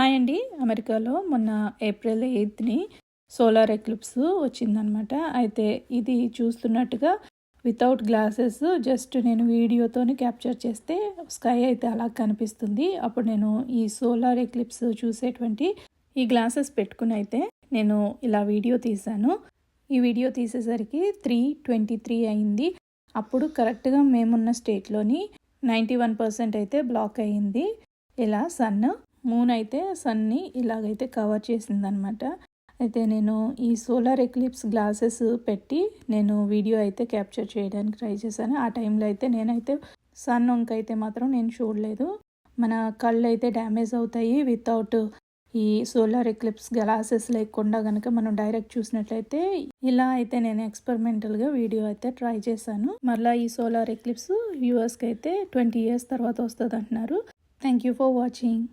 Hi అండి. అమెరికాలో మొన్న ఏప్రిల్ 8ని సోలార్ ఎక్లిప్స్ వచ్చిందనమాట. అయితే ఇది చూస్తున్నట్టుగా వితౌట్ గ్లాసెస్ జస్ట్ నేను వీడియోతోని క్యాప్చర్ చేస్తే స్కై అయితే అలా కనిపిస్తుంది. అప్పుడు నేను ఈ సోలార్ ఎక్లిప్స్ చూసేటువంటి ఈ గ్లాసెస్ పెట్టుకుని అయితే నేను ఇలా వీడియో తీశాను. ఈ వీడియో తీసేసరికి 3:23 అయింది. అప్పుడు కరెక్ట్గా మేమున్న స్టేట్లోని 91% అయితే బ్లాక్ అయ్యింది. ఇలా మూన్ అయితే సన్ని ఇలాగైతే కవర్ చేసిందనమాట. అయితే నేను ఈ సోలార్ ఎక్లిప్స్ గ్లాసెస్ పెట్టి నేను వీడియో అయితే క్యాప్చర్ చేయడానికి ట్రై చేశాను. ఆ టైంలో అయితే నేనైతే సన్ వంకైతే మాత్రం నేను చూడలేదు. మన కళ్ళు అయితే డ్యామేజ్ అవుతాయి వితౌట్ ఈ సోలార్ ఎక్లిప్స్ గ్లాసెస్ లేకుండా కనుక మనం డైరెక్ట్ చూసినట్లయితే. ఇలా అయితే నేను ఎక్స్పెరిమెంటల్గా వీడియో అయితే ట్రై చేశాను. మళ్ళీ ఈ సోలార్ ఎక్లిప్స్ యూఎస్కి అయితే 20 years తర్వాత వస్తుంది అంటున్నారు. Thank you for watching.